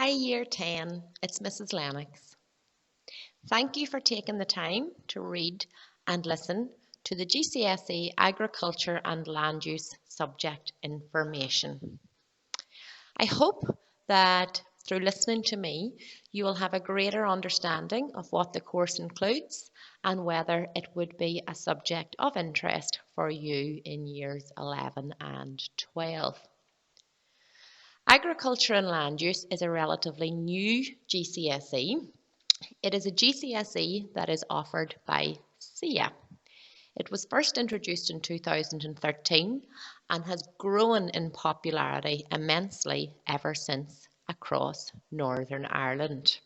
Hi Year 10, it's Mrs. Lennox. Thank you for taking the time to read and listen to the GCSE Agriculture and Land Use subject information. I hope that through listening to me, you will have a greater understanding of what the course includes and whether it would be a subject of interest for you in years 11 and 12. Agriculture and land use is a relatively new GCSE. It is a GCSE that is offered by SEA. It was first introduced in 2013 and has grown in popularity immensely ever since across Northern Ireland.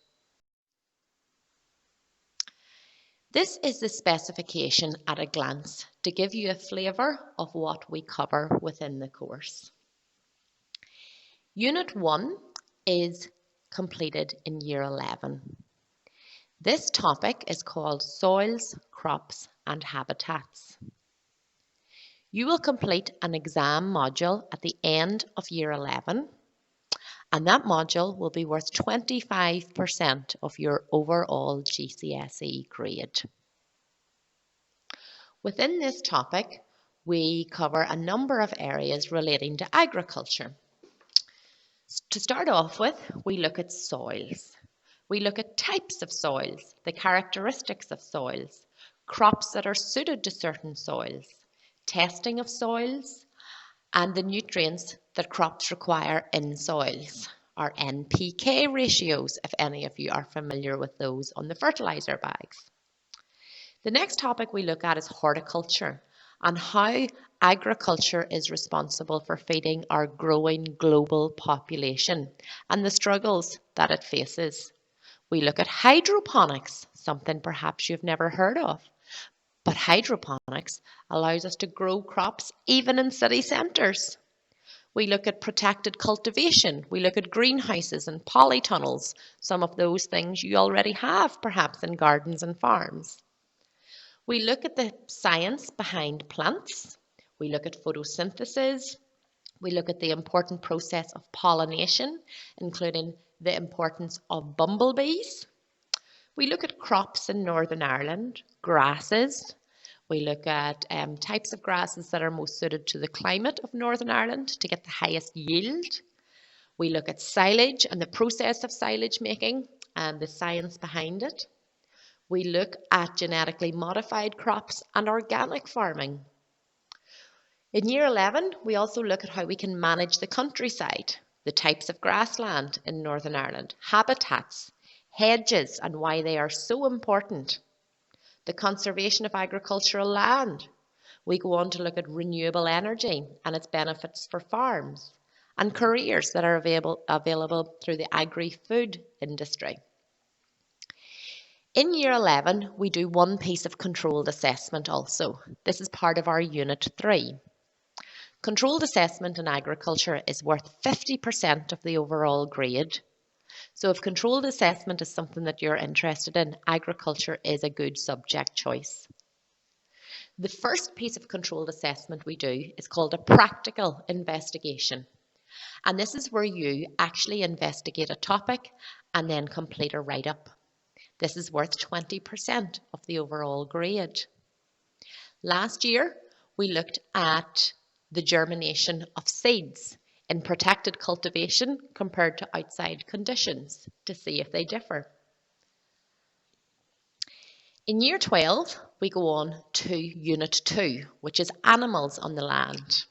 This is the specification at a glance to give you a flavour of what we cover within the course. Unit 1 is completed in Year 11. This topic is called Soils, Crops and Habitats. You will complete an exam module at the end of Year 11, and that module will be worth 25% of your overall GCSE grade. Within this topic, we cover a number of areas relating to agriculture. To start off with, we look at soils. We look at types of soils, the characteristics of soils, crops that are suited to certain soils, testing of soils, and the nutrients that crops require in soils, our NPK ratios, if any of you are familiar with those on the fertiliser bags. The next topic we look at is horticulture and how agriculture is responsible for feeding our growing global population and the struggles that it faces. We look at hydroponics, something perhaps you've never heard of. But hydroponics allows us to grow crops even in city centres. We look at protected cultivation. We look at greenhouses and polytunnels, some of those things you already have perhaps in gardens and farms. We look at the science behind plants. We look at photosynthesis. We look at the important process of pollination, including the importance of bumblebees. We look at crops in Northern Ireland, grasses. We look at types of grasses that are most suited to the climate of Northern Ireland to get the highest yield. We look at silage and the process of silage making and the science behind it. We look at genetically modified crops and organic farming. In Year 11, we also look at how we can manage the countryside, the types of grassland in Northern Ireland, habitats, hedges and why they are so important, the conservation of agricultural land. We go on to look at renewable energy and its benefits for farms and careers that are available through the agri-food industry. In Year 11, we do one piece of controlled assessment also. This is part of our Unit 3. Controlled assessment in agriculture is worth 50% of the overall grade. So if controlled assessment is something that you're interested in, agriculture is a good subject choice. The first piece of controlled assessment we do is called a practical investigation. And this is where you actually investigate a topic and then complete a write-up. This is worth 20% of the overall grade. Last year, we looked at the germination of seeds in protected cultivation compared to outside conditions to see if they differ. In Year 12, we go on to Unit 2, which is animals on the land.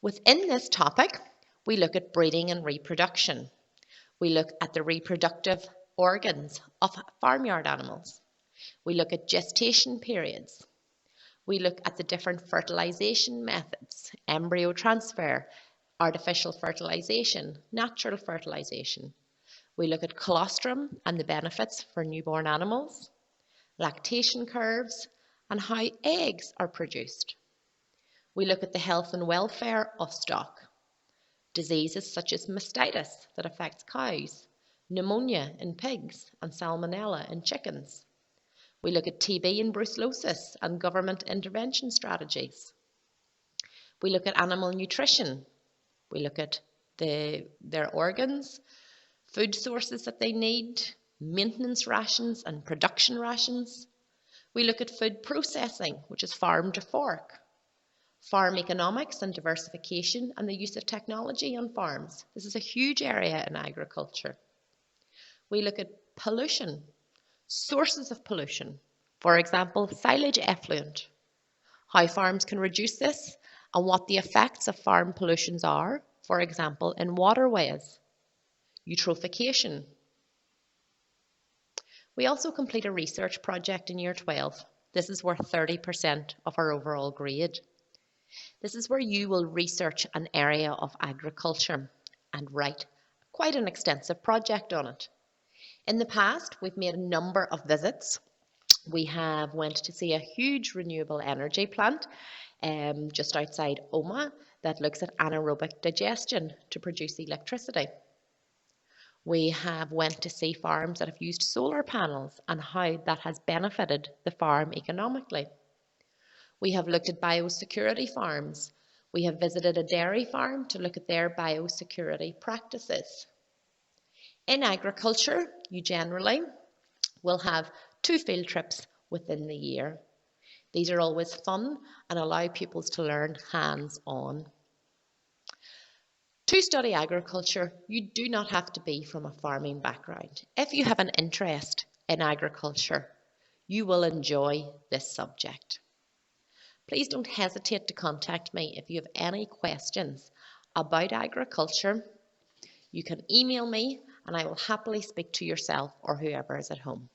Within this topic, we look at breeding and reproduction. We look at the reproductive organs of farmyard animals. We look at gestation periods. We look at the different fertilization methods, embryo transfer, artificial fertilization, natural fertilization. We look at colostrum and the benefits for newborn animals, lactation curves, and how eggs are produced. We look at the health and welfare of stock, diseases such as mastitis that affects cows, pneumonia in pigs, and salmonella in chickens. We look at TB and brucellosis and government intervention strategies. We look at animal nutrition. We look at their organs, food sources that they need, maintenance rations and production rations. We look at food processing, which is farm to fork, farm economics and diversification and the use of technology on farms. This is a huge area in agriculture. We look at pollution, sources of pollution, for example, silage effluent, how farms can reduce this and what the effects of farm pollutions are, for example, in waterways, eutrophication. We also complete a research project in Year 12. This is worth 30% of our overall grade. This is where you will research an area of agriculture and write quite an extensive project on it. In the past, we've made a number of visits. We have went to see a huge renewable energy plant just outside Oma that looks at anaerobic digestion to produce electricity. We have went to see farms that have used solar panels and how that has benefited the farm economically. We have looked at biosecurity farms. We have visited a dairy farm to look at their biosecurity practices. In agriculture, you generally will have 2 field trips within the year. These are always fun and allow pupils to learn hands-on. To study agriculture, you do not have to be from a farming background. If you have an interest in agriculture, you will enjoy this subject. Please don't hesitate to contact me if you have any questions about agriculture. You can email me and I will happily speak to yourself or whoever is at home.